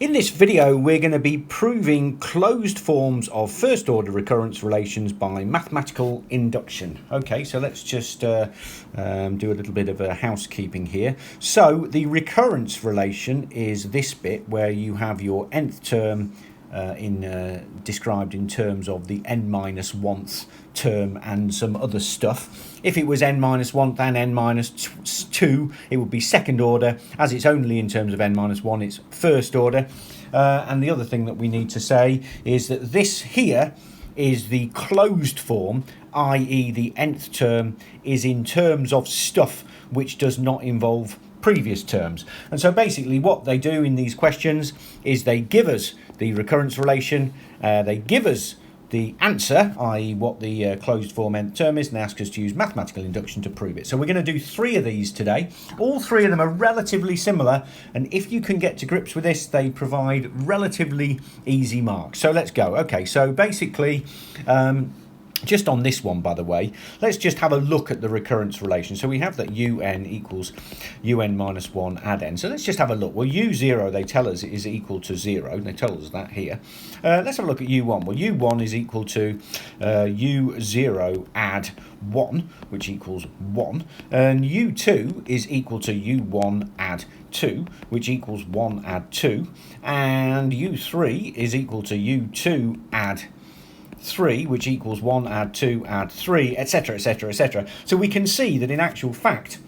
In this video, we're going to be proving closed forms of first order recurrence relations by mathematical induction. Okay, so let's just do a little bit of housekeeping here. So the recurrence relation is this bit where you have your nth term described in terms of the n-1th term and some other stuff. If it was n-1th and n-2, it would be second order. As it's only in terms of n-1, it's first order. And the other thing that we need to say is that this here is the closed form, i.e. the nth term is in terms of stuff which does not involve previous terms. And so basically what they do in these questions is they give us the recurrence relation, they give us the answer, i.e. what the closed form nth term is, and ask us to use mathematical induction to prove it. So we're going to do 3 of these today. All 3 of them are relatively similar, and if you can get to grips with this, they provide relatively easy marks. So let's go. Okay, so basically just on this one, by the way, let's just have a look at the recurrence relation. So we have that un equals un minus 1 add n. So let's just have a look. Well, u0, they tell us, is equal to 0. They tell us that here. Let's have a look at u1. Well, u1 is equal to u0 add 1, which equals 1. And u2 is equal to u1 add 2, which equals 1 add 2. And u3 is equal to u2 add 3, which equals 1 add 2 add 3, etc, etc, etc. So we can see that in actual fact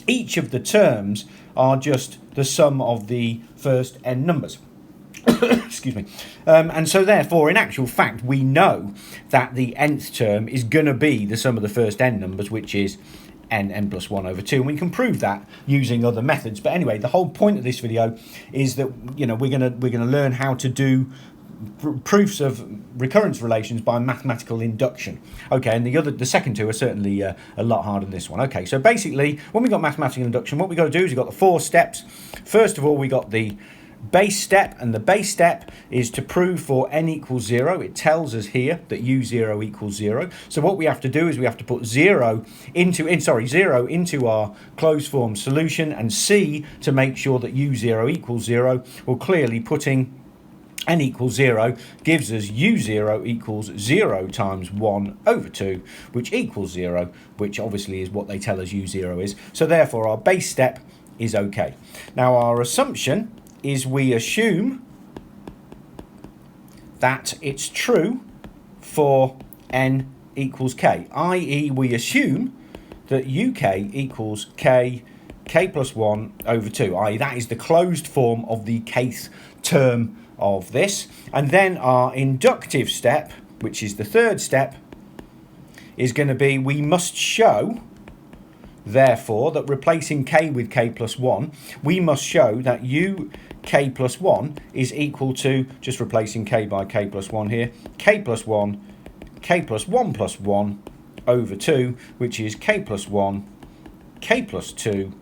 each of the terms are just the sum of the first n numbers. Excuse me. And so therefore in actual fact we know that the nth term is going to be the sum of the first n numbers, which is n plus 1 over 2, and we can prove that using other methods. But anyway, the whole point of this video is that, you know, we're gonna learn how to do proofs of recurrence relations by mathematical induction. Okay, and the second 2 are certainly a lot harder than this one. Okay, so basically when we got mathematical induction, what we got to do is we've got the 4 steps. First of all, we got the base step, and the base step is to prove for n equals 0. It tells us here that u0 equals 0. So what we have to do is we have to put 0 into our closed form solution and c to make sure that u0 equals 0. Well, clearly putting n equals 0 gives us u0 equals 0 times 1 over 2, which equals 0, which obviously is what they tell us u0 is. So therefore our base step is okay. Now our assumption is we assume that it's true for n equals k, i.e. we assume that uk equals k plus 1 over 2, i.e. that is the closed form of the kth term of this. And then our inductive step, which is the 3rd step, is going to be we must show therefore that replacing k with k plus 1, we must show that uk plus 1 is equal to, just replacing k by k plus 1 here, k plus 1 plus 1 over 2, which is k plus 1 k plus 2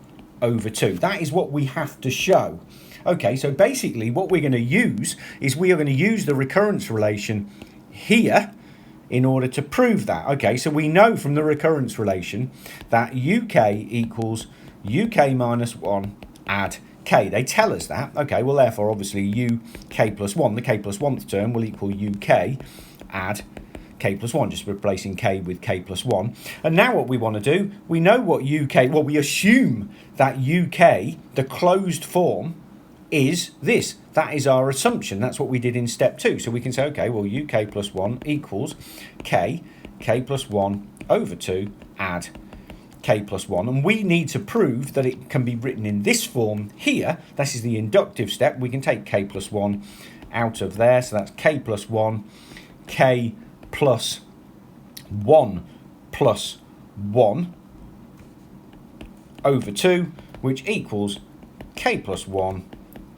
over 2. That is what we have to show. Okay, so basically what we're going to use is we are going to use the recurrence relation here in order to prove that. Okay, so we know from the recurrence relation that uk equals uk minus 1 add k. They tell us that. Okay, well therefore obviously uk plus 1, the k plus 1th term, will equal uk add k plus 1, just replacing k with k plus 1. And now what we want to do, we know what we assume that uk, the closed form, is this. That is our assumption. That's what we did in step 2. So we can say, okay, well uk plus 1 equals k plus 1 over 2 add k plus 1. And we need to prove that it can be written in this form here. This is the inductive step. We can take k plus 1 out of there. So that's k plus 1, k plus 1 plus 1 over 2, which equals k plus 1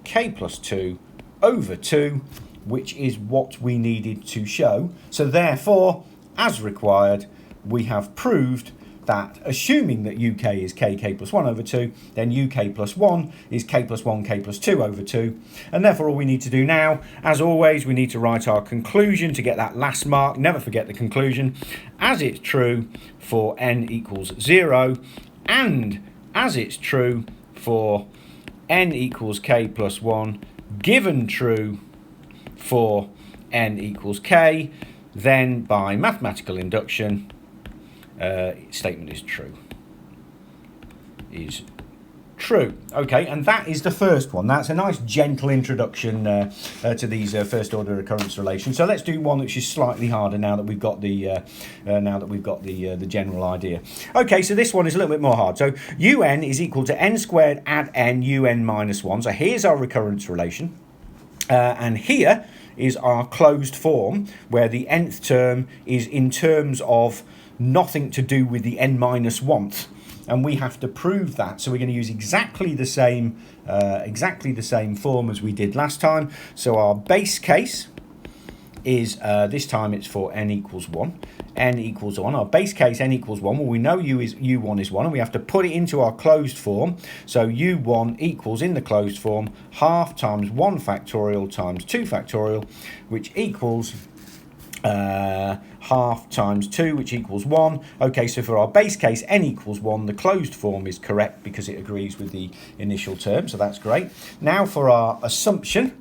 k plus 2 over 2, which is what we needed to show. So therefore, as required, we have proved that assuming that uk is k plus 1 over 2, then uk plus 1 is k plus 1 k plus 2 over 2. And therefore all we need to do now, as always, we need to write our conclusion to get that last mark. Never forget the conclusion. As it's true for n equals 0, and as it's true for n equals k plus 1, given true for n equals k, then by mathematical induction, statement is true. Is true. Okay, and that is the first one. That's a nice gentle introduction to these first order recurrence relations. So let's do one which is slightly harder now that we've got the the general idea. Okay, so this one is a little bit more hard. So un is equal to n squared add n un minus 1. So here's our recurrence relation, and here is our closed form where the nth term is in terms of nothing to do with the n minus 1th. And we have to prove that, so we're going to use exactly the same form as we did last time. So our base case is this time it's for n equals 1. N equals 1. Our base case n equals 1. Well, we know u1 is 1, and we have to put it into our closed form. So u1 equals, in the closed form, half times 1 factorial times 2 factorial, which equals half times 2, which equals 1. Okay, so for our base case n equals 1, the closed form is correct because it agrees with the initial term, so that's great. Now for our assumption.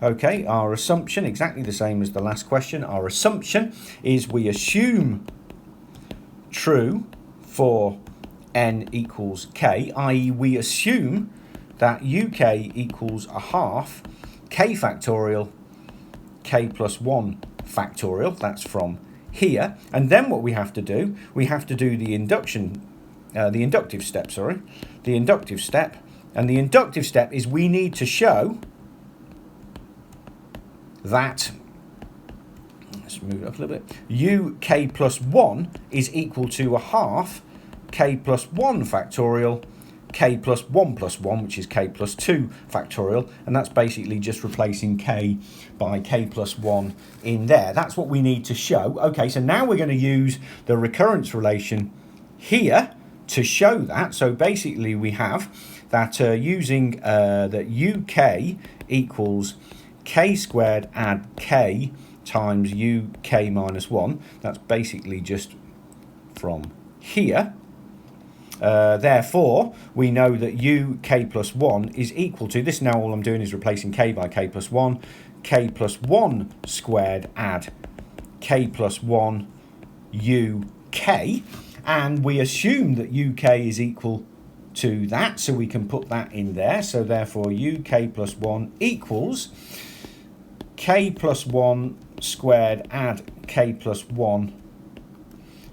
Okay, our assumption, exactly the same as the last question. Our assumption is we assume true for n equals k, i.e. we assume that uk equals a half k factorial k plus 1 factorial. That's from here. And then what we have to do the inductive step, and the inductive step is we need to show that, let's move it up a little bit, uk plus 1 is equal to a half k plus 1 factorial k plus 1 plus 1, which is k plus 2 factorial, and that's basically just replacing k by k plus 1 in there. That's what we need to show. Okay, so now we're going to use the recurrence relation here to show that. So basically we have that using that uk equals k squared add k times uk minus 1. That's basically just from here. Therefore, we know that uk plus 1 is equal to, this now all I'm doing is replacing k by k plus 1 squared add k plus 1 uk, and we assume that uk is equal to that, so we can put that in there. So therefore uk plus 1 equals k plus 1 squared add k plus 1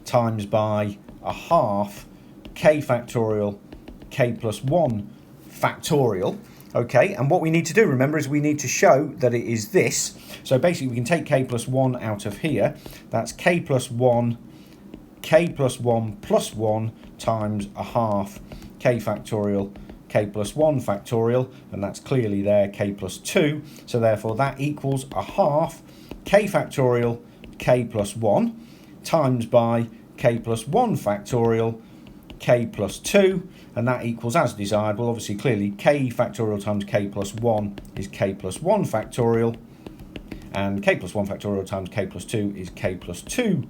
times by a half k factorial k plus 1 factorial. Okay, and what we need to do, remember, is we need to show that it is this. So basically we can take k plus 1 out of here. That's k plus 1 plus 1 times a half k factorial k plus 1 factorial, and that's clearly there, k plus 2. So therefore that equals a half k factorial k plus 1 times by k plus 1 factorial k plus 2, and that equals as desired. Well, obviously clearly k factorial times k plus 1 is k plus 1 factorial, and k plus 1 factorial times k plus 2 is k plus 2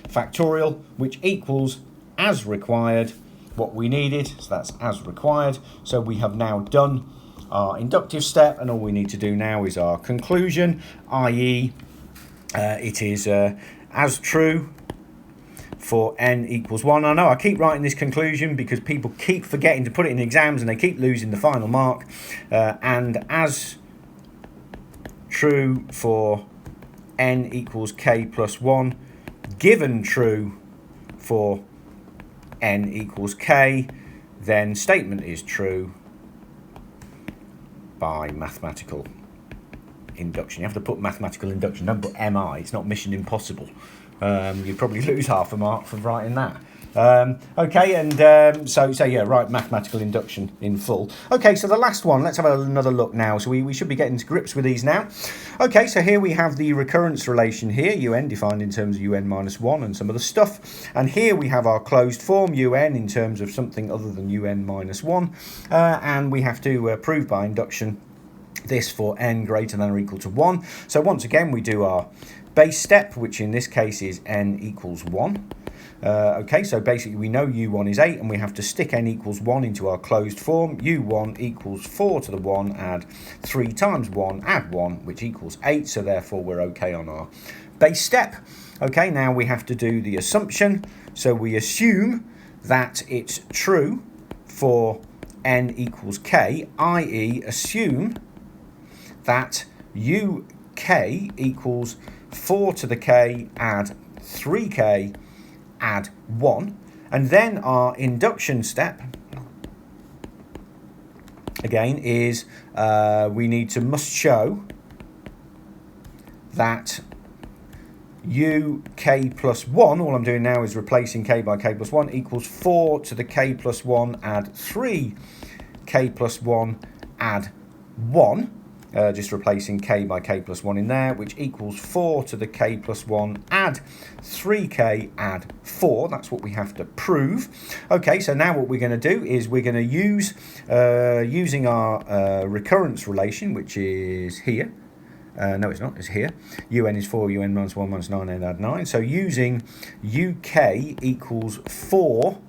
factorial, which equals as required what we needed. So that's as required. So we have now done our inductive step, and all we need to do now is our conclusion, i.e. It is as true for n equals 1. I know I keep writing this conclusion because people keep forgetting to put it in exams and they keep losing the final mark. And as true for n equals k plus 1, given true for n equals k, then statement is true by mathematical induction. You have to put mathematical induction, don't put MI. It's not Mission Impossible. You'd probably lose half a mark for writing that. Okay, and so yeah, right, mathematical induction in full. Okay, so the last one, let's have another look now. So we should be getting to grips with these now. Okay, so here we have the recurrence relation here, un defined in terms of un minus 1 and some other stuff. And here we have our closed form, un in terms of something other than un minus 1. And we have to prove by induction this for n greater than or equal to 1. So once again, we do our base step, which in this case is n equals 1. Okay, so basically we know u1 is 8, and we have to stick n equals 1 into our closed form. u1 equals 4 to the 1, add 3 times 1, add 1, which equals 8, so therefore we're okay on our base step. Okay, now we have to do the assumption. So we assume that it's true for n equals k, i.e. assume that uk equals 4 to the k, add 3k, add 1. And then our induction step, again, is we must show that uk plus 1, all I'm doing now is replacing k by k plus 1, equals 4 to the k plus 1, add 3k plus 1, add 1. Just replacing k by k plus 1 in there, which equals 4 to the k plus 1, add 3k, add 4. That's what we have to prove. Okay, so now what we're going to do is we're going to use, using our recurrence relation, which is here. No, it's not. It's here. Un is 4, un minus 1 minus 9, and add 9. So using uk equals 4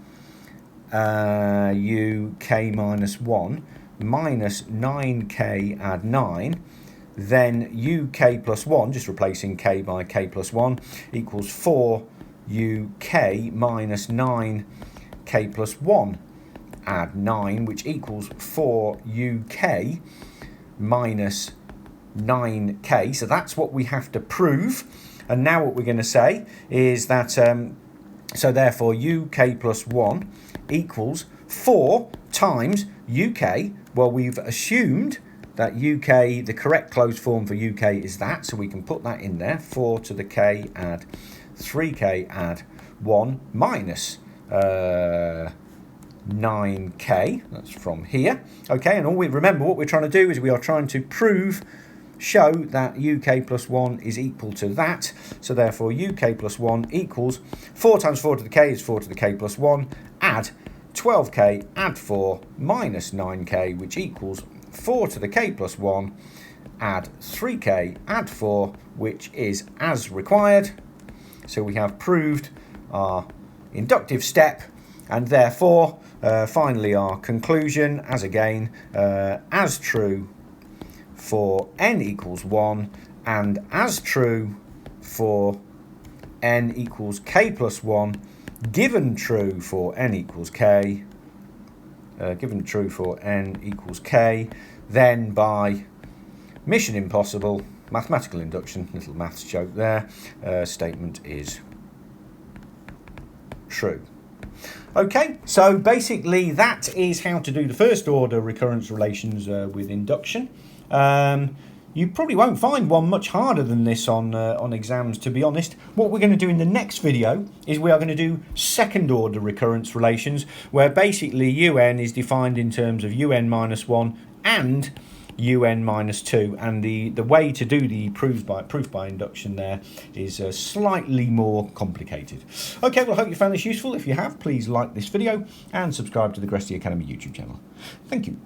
uk minus 1 minus 9k, add 9. Then uk plus 1, just replacing k by k plus 1, equals 4 uk minus 9k plus 1, add 9, which equals 4 uk minus 9k. So that's what we have to prove. And now what we're going to say is that so therefore uk plus 1 equals 4 times uk. Well, we've assumed that uk, the correct closed form for uk is that, so we can put that in there. 4 to the k, add 3k, add 1, minus 9k. That's from here. Okay, and remember what we're trying to do is we are trying to show that uk plus 1 is equal to that. So therefore uk plus 1 equals 4 times 4 to the k is 4 to the k plus 1, add 12k, add 4, minus 9k, which equals 4 to the k plus 1, add 3k, add 4, which is as required. So we have proved our inductive step, and therefore finally our conclusion, as again, as true for n equals 1, and as true for n equals k plus 1, given true for n equals k, given true for n equals k, then by mission impossible, mathematical induction, little maths joke there, statement is true. Okay, so basically that is how to do the first order recurrence relations with induction. You probably won't find one much harder than this on exams, to be honest. What we're going to do in the next video is we are going to do second order recurrence relations, where basically un is defined in terms of un minus 1 and un minus 2, and the way to do the proof by induction there is slightly more complicated. Okay, well, I hope you found this useful. If you have, please like this video and subscribe to the Gresty Academy YouTube channel. Thank you.